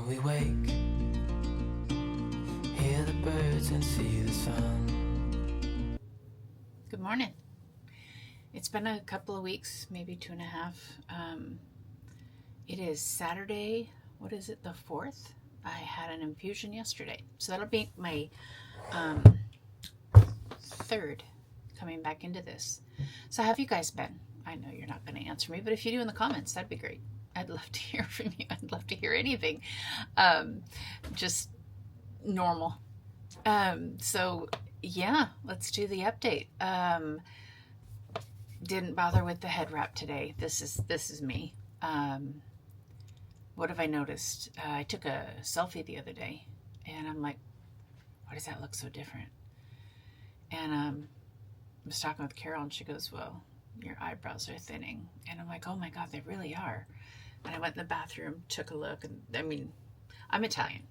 we wake, hear the birds and see the sun. Good morning. It's been a couple of weeks, maybe 2.5. It is Saturday. What is it? The 4th. I had an infusion yesterday, so that'll be my third coming back into this. So how have you guys been? I know you're not going to answer me, but if you do in the comments, that'd be great. I'd love to hear from you. I'd love to hear anything. Just normal. So yeah, let's do the update. Didn't bother with the head wrap today. This is me. What have I noticed? I took a selfie the other day, and I'm like, why does that look so different? And I was talking with Carol, and she goes, well, your eyebrows are thinning. And I'm like, oh my God, they really are. And I went in the bathroom, took a look, and I mean, I'm Italian,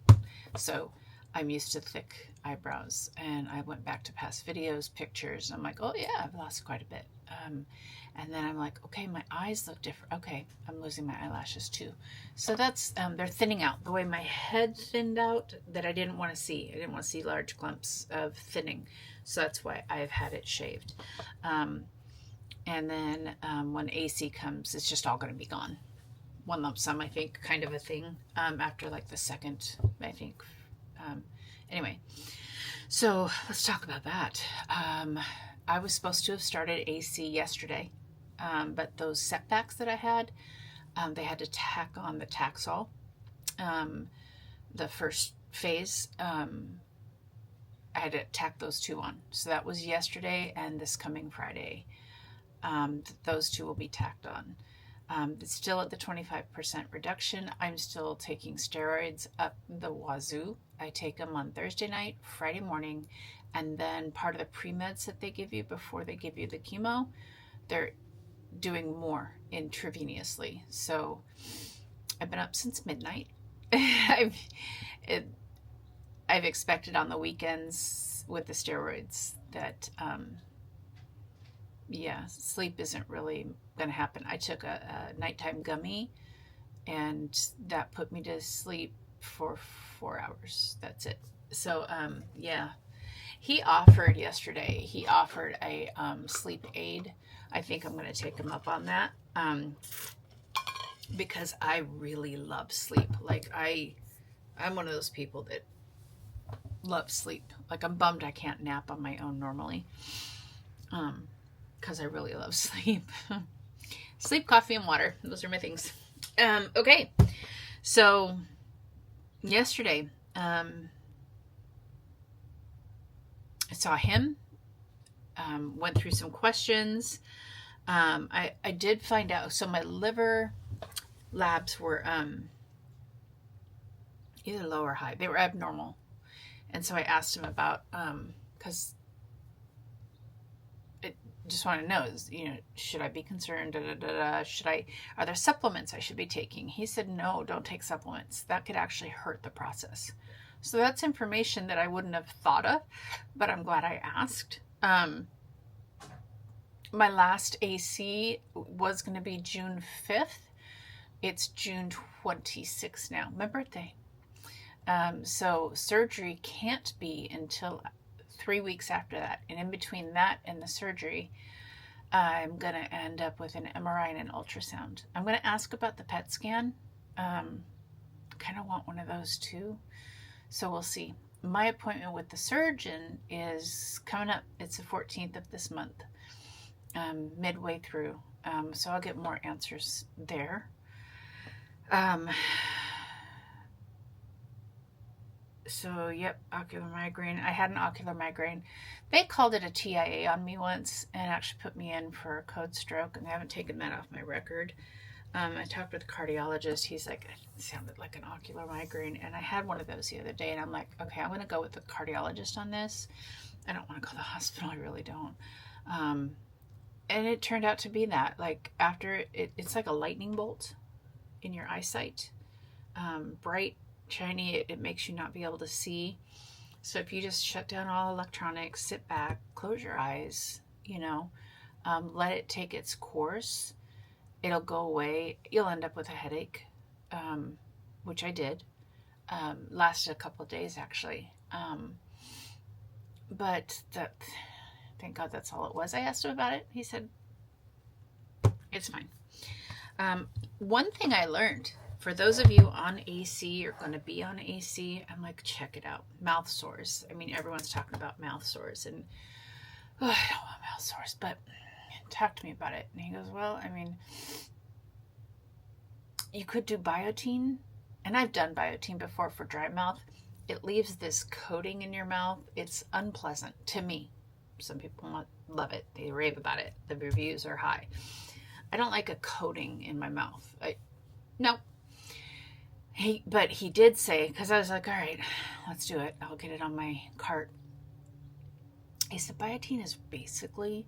so I'm used to thick eyebrows. And I went back to past videos, pictures, and I'm like, oh yeah, I've lost quite a bit. And then I'm like, okay, my eyes look different. Okay, I'm losing my eyelashes too. So that's, they're thinning out. The way my head thinned out that I didn't want to see. I didn't want to see large clumps of thinning. So that's why I've had it shaved. And then when AC comes, it's just all going to be gone. One lump sum, I think, kind of a thing, after like the second, I think. Anyway, so let's talk about that. I was supposed to have started AC yesterday, but those setbacks that I had, they had to tack on the Taxol. The first phase, I had to tack those two on. So that was yesterday and this coming Friday. Those two will be tacked on. It's still at the 25% reduction. I'm still taking steroids up the wazoo. I take them on Thursday night, Friday morning, and then part of the pre-meds that they give you before they give you the chemo, they're doing more intravenously. So I've been up since midnight. I've expected on the weekends with the steroids that sleep isn't really going to happen. I took a nighttime gummy, and that put me to sleep for 4 hours. That's it. So he offered yesterday. He offered a sleep aid. I think I'm going to take him up on that, because I really love sleep. Like I'm one of those people that love sleep. Like I'm bummed I can't nap on my own normally. Because I really love sleep. Sleep, coffee, and water. Those are my things. Okay. So, yesterday, I saw him. Went through some questions. I did find out. So, my liver labs were either low or high. They were abnormal. And so I asked him about, because just want to know, should I be concerned? Are there supplements I should be taking? He said, no, don't take supplements. That could actually hurt the process. So that's information that I wouldn't have thought of, but I'm glad I asked. My last AC was going to be June 5th. It's June 26th now, my birthday. So surgery can't be until 3 weeks after that. And in between that and the surgery, I'm going to end up with an MRI and an ultrasound. I'm going to ask about the PET scan. Kind of want one of those too. So we'll see. My appointment with the surgeon is coming up. It's the 14th of this month, midway through. So I'll get more answers there. So, yep, ocular migraine. I had an ocular migraine. They called it a TIA on me once and actually put me in for a code stroke, and they haven't taken that off my record. I talked with a cardiologist. He's like, it sounded like an ocular migraine, and I had one of those the other day, and I'm like, okay, I'm going to go with the cardiologist on this. I don't want to go to the hospital. I really don't. And it turned out to be that. Like, after it's like a lightning bolt in your eyesight. Bright, shiny, it makes you not be able to see. So if you just shut down all electronics, sit back, close your eyes, let it take its course, it'll go away. You'll end up with a headache, which I did. Lasted a couple of days actually. But thank God that's all it was. I asked him about it. He said, it's fine. One thing I learned, for those of you on AC or going to be on AC, I'm like, check it out. Mouth sores. I mean, everyone's talking about mouth sores, and I don't want mouth sores, but talk to me about it. And he goes, well, I mean, you could do biotin, and I've done biotin before for dry mouth. It leaves this coating in your mouth. It's unpleasant to me. Some people love it. They rave about it. The reviews are high. I don't like a coating in my mouth. No. But he did say, because I was like, all right, let's do it. I'll get it on my cart. He said biotin is basically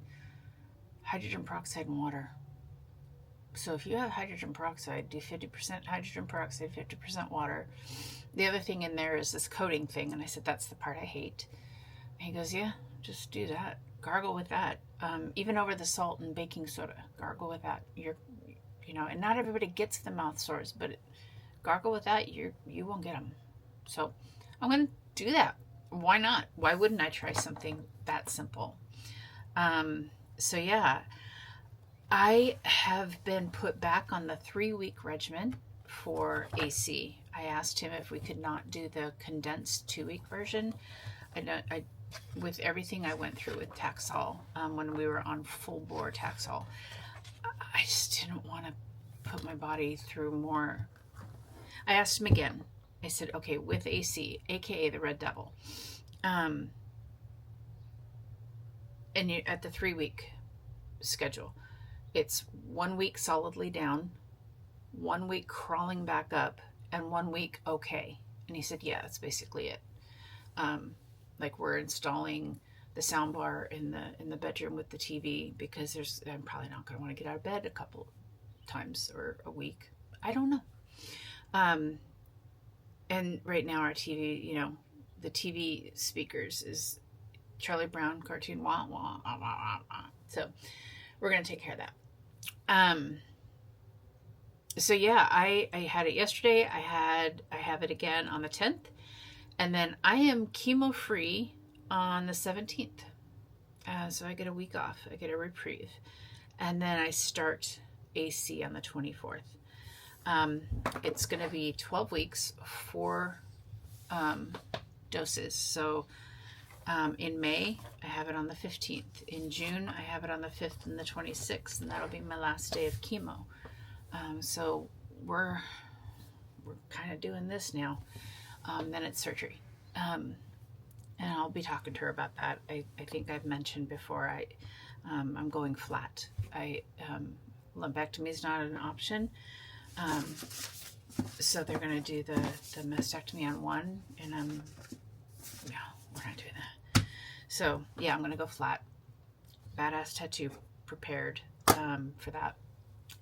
hydrogen peroxide and water. So if you have hydrogen peroxide, do 50% hydrogen peroxide, 50% water. The other thing in there is this coating thing. And I said, that's the part I hate. And he goes, yeah, just do that. Gargle with that. Even over the salt and baking soda, gargle with that. And not everybody gets the mouth sores, but gargle with that, you won't get them. So I'm going to do that. Why not? Why wouldn't I try something that simple? So yeah, I have been put back on the 3-week regimen for AC. I asked him if we could not do the condensed 2-week version. With everything I went through with Taxol, when we were on full bore Taxol, I just didn't want to put my body through more. I asked him again. I said, okay, with AC, aka the Red Devil, and at the 3-week schedule, it's 1 week solidly down, 1 week crawling back up, and 1 week okay. And he said, yeah, that's basically it. Like we're installing the sound bar in the bedroom with the TV, because I'm probably not going to want to get out of bed a couple times or a week. I don't know. And right now our TV, the TV speakers is Charlie Brown cartoon, wah, wah, wah, wah, wah. So we're going to take care of that. So yeah, I had it yesterday. I have it again on the 10th. And then I am chemo free on the 17th. So I get a week off. I get a reprieve. And then I start AC on the 24th. It's going to be 12 weeks, 4 doses. So in May, I have it on the 15th. In June, I have it on the 5th and the 26th. And that'll be my last day of chemo. So we're kind of doing this now. Then it's surgery. And I'll be talking to her about that. I think I've mentioned before, I'm going flat. Lumpectomy is not an option. So they're going to do the mastectomy on one, and no, we're not doing that. So yeah, I'm going to go flat. Badass tattoo prepared for that.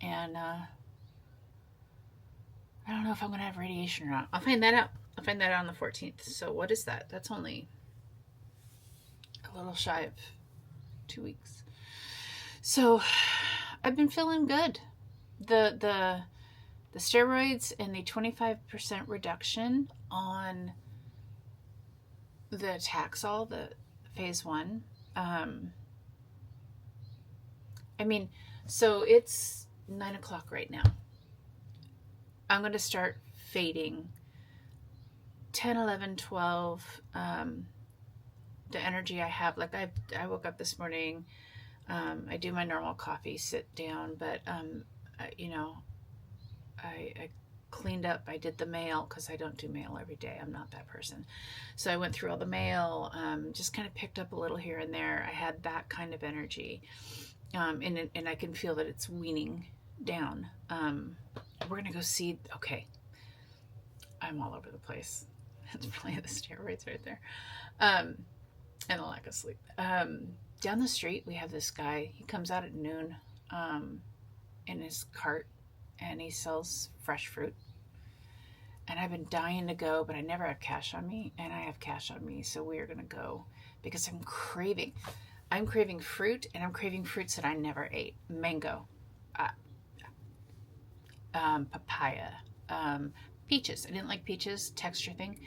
And I don't know if I'm going to have radiation or not. I'll find that out. I'll find that out on the 14th. So what is that? That's only a little shy of 2 weeks. So I've been feeling good. The steroids and the 25% reduction on the Taxol, the phase 1. So it's 9 o'clock right now. I'm going to start fading 10, 11, 12, the energy I have. Like I woke up this morning, I do my normal coffee, sit down, but, I cleaned up. I did the mail, because I don't do mail every day. I'm not that person. So I went through all the mail, just kind of picked up a little here and there. I had that kind of energy. And I can feel that it's weaning down. We're going to go see, okay, I'm all over the place. It's probably the steroids right there. And the lack of sleep. Down the street, we have this guy. He comes out at noon in his cart, and he sells fresh fruit. And I've been dying to go, but I never have cash on me, and I have cash on me, so we are going to go, because I'm craving fruit, and I'm craving fruits that I never ate. Mango, papaya, peaches. I didn't like peaches, texture thing.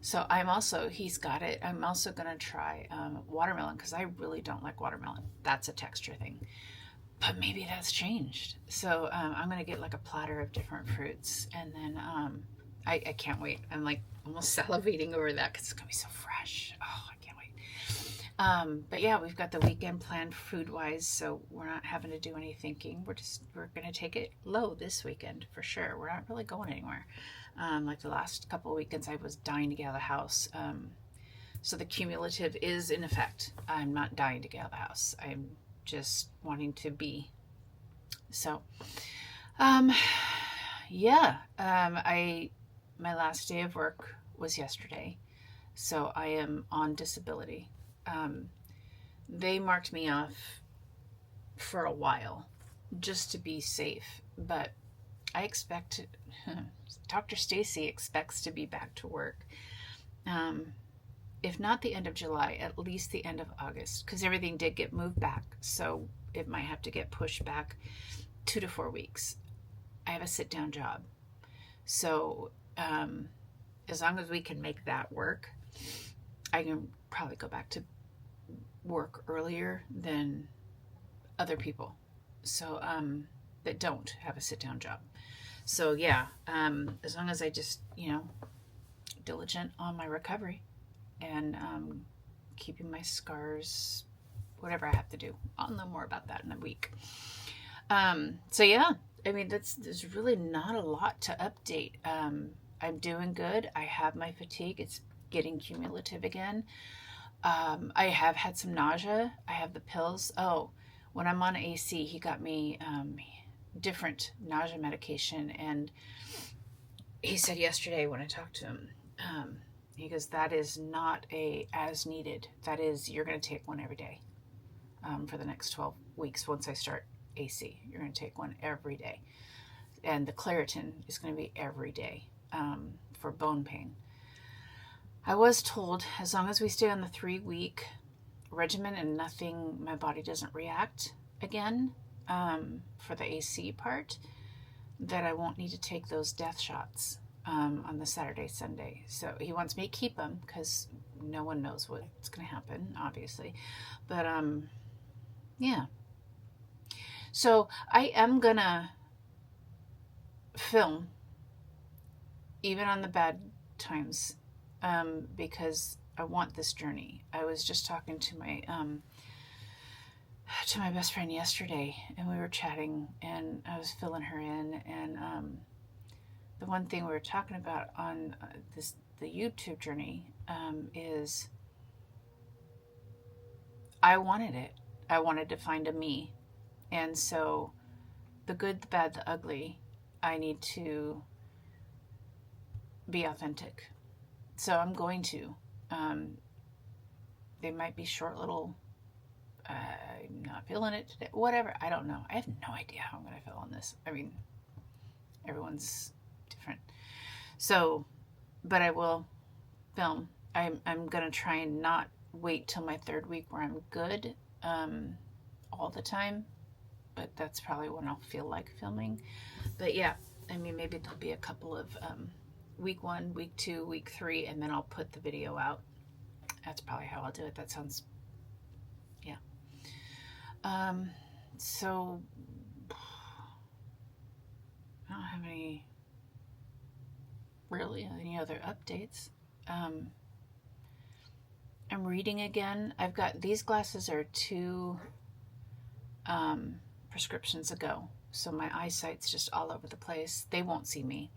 So I'm also, he's got it. I'm also going to try watermelon because I really don't like watermelon. That's a texture thing. But maybe that's changed. So I'm going to get like a platter of different fruits. And then I can't wait. I'm like almost salivating over that because it's going to be so fresh. Oh, I can't wait. But yeah, we've got the weekend planned food-wise, so we're not having to do any thinking. We're going to take it low this weekend for sure. We're not really going anywhere. Like the last couple of weekends, I was dying to get out of the house. So the cumulative is in effect. I'm not dying to get out of the house. I'm just wanting to be. So, yeah, my last day of work was yesterday, so I am on disability. They marked me off for a while just to be safe, but I expect Dr. Stacy expects to be back to work. If not the end of July, at least the end of August, because everything did get moved back, so it might have to get pushed back 2 to 4 weeks. I have a sit-down job, so as long as we can make that work, I can probably go back to work earlier than other people, so that don't have a sit-down job. So yeah, as long as I just, diligent on my recovery and keeping my scars, whatever I have to do. I'll know more about that in a week. So yeah, I mean, there's really not a lot to update. I'm doing good. I have my fatigue. It's getting cumulative again. I have had some nausea. I have the pills. Oh, when I'm on AC, he got me different nausea medication, and he said yesterday when I talked to him, he goes, that is not a as needed. That is, you're going to take one every day for the next 12 weeks. Once I start AC, you're going to take one every day. And the Claritin is going to be every day for bone pain. I was told as long as we stay on the 3-week regimen and nothing, my body doesn't react again for the AC part, that I won't need to take those death shots on the Saturday, Sunday. So he wants me to keep them because no one knows what's going to happen, obviously. But yeah. So I am going to film even on the bad times because I want this journey. I was just talking to my best friend yesterday, and we were chatting, and I was filling her in, and the one thing we were talking about on the YouTube journey is I wanted it. I wanted to find a me, and so the good, the bad, the ugly, I need to be authentic. So I'm going to. They might be short little, I'm not feeling it today, whatever. I don't know. I have no idea how I'm going to feel on this. I mean, everyone's different. So, but I will film. I'm going to try and not wait till my 3rd week where I'm good all the time. But that's probably when I'll feel like filming. But yeah, I mean, maybe there'll be a couple of week 1, week 2, week 3, and then I'll put the video out. That's probably how I'll do it. That sounds, yeah. So I don't have any other updates. I'm reading again. I've got, these glasses are 2 prescriptions ago, so my eyesight's just all over the place. They won't see me.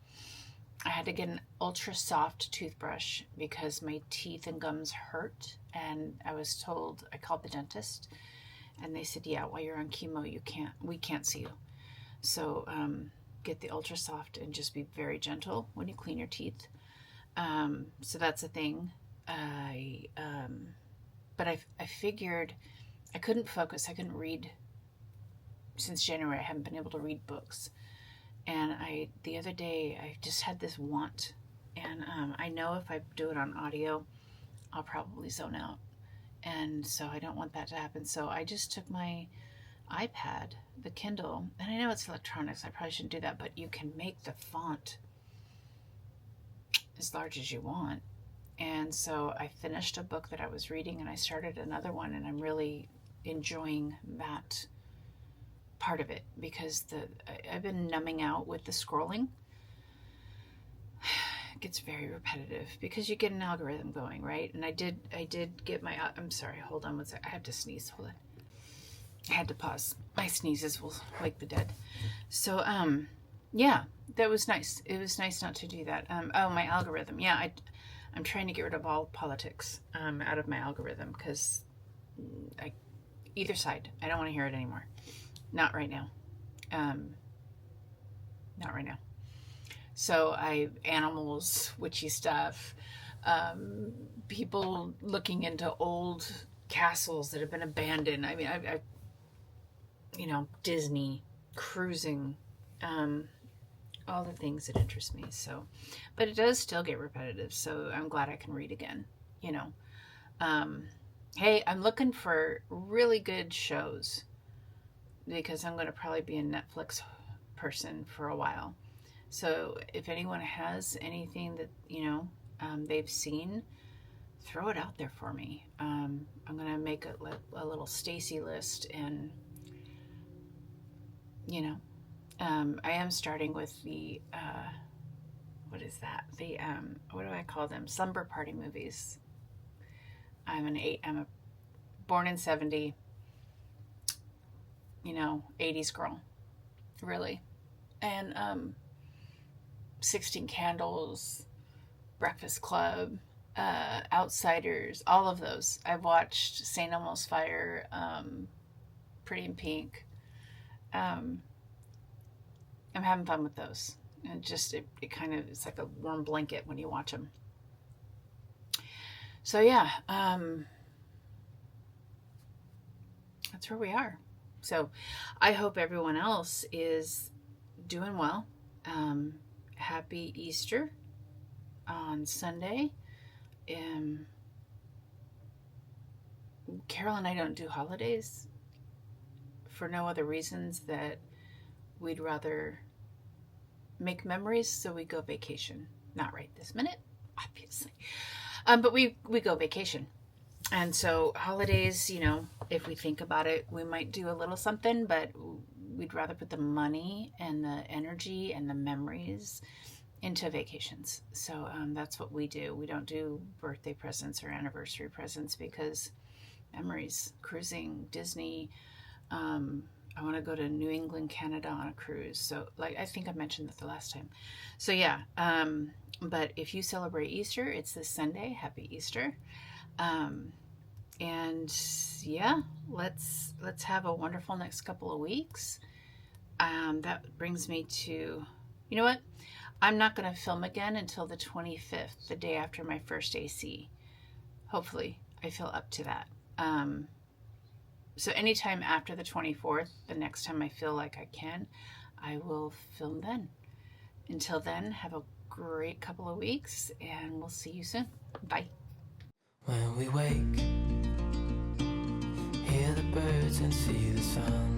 I had to get an ultra soft toothbrush because my teeth and gums hurt, and I was told, I called the dentist, and they said, yeah, while you're on chemo, we can't see you. So get the ultra soft and just be very gentle when you clean your teeth. So that's a thing. But I figured I couldn't focus. I couldn't read since January. I haven't been able to read books. And the other day, I just had this want. And I know if I do it on audio, I'll probably zone out. And so I don't want that to happen. So I just took my iPad, the Kindle, and I know it's electronics. I probably shouldn't do that, but you can make the font as large as you want. And so I finished a book that I was reading and I started another one, and I'm really enjoying that part of it because I've been numbing out with the scrolling. It gets very repetitive because you get an algorithm going, right? And I did get my, I'm sorry, hold on one sec. I have to sneeze. Hold on. I had to pause. My sneezes will wake the dead. So, yeah, that was nice. It was nice not to do that. Oh, my algorithm. Yeah, I'm trying to get rid of all politics out of my algorithm because either side, I don't want to hear it anymore. Not right now. Not right now. So animals, witchy stuff, people looking into old castles that have been abandoned. I mean, I Disney, cruising, all the things that interest me. So, but it does still get repetitive. So I'm glad I can read again. Hey, I'm looking for really good shows because I'm going to probably be a Netflix person for a while. So if anyone has anything that they've seen, throw it out there for me. I'm going to make a little Stacy list, and I am starting with the what is that? The what do I call them? Slumber party movies. I'm a born in 70, 80s girl, really. And 16 Candles, Breakfast Club, Outsiders, all of those. I've watched St. Elmo's Fire, Pretty in Pink. I'm having fun with those. And it kind of, it's like a warm blanket when you watch them. So yeah, that's where we are. So I hope everyone else is doing well. Happy Easter on Sunday. Carol and I don't do holidays for no other reasons that we'd rather make memories, so we go vacation. Not right this minute, obviously. But we go vacation. And so holidays, if we think about it, we might do a little something, but we'd rather put the money and the energy and the memories into vacations. So that's what we do. We don't do birthday presents or anniversary presents because memories, cruising, Disney. I want to go to New England, Canada on a cruise. So I think I mentioned that the last time. So yeah, but if you celebrate Easter, it's this Sunday. Happy Easter. And yeah, let's have a wonderful next couple of weeks. That brings me to, you know what? I'm not going to film again until the 25th, the day after my first AC. Hopefully, I feel up to that. So anytime after the 24th, the next time I feel like I can, I will film then. Until then, have a great couple of weeks, and we'll see you soon. Bye. When we wake, hear the birds and see the sun.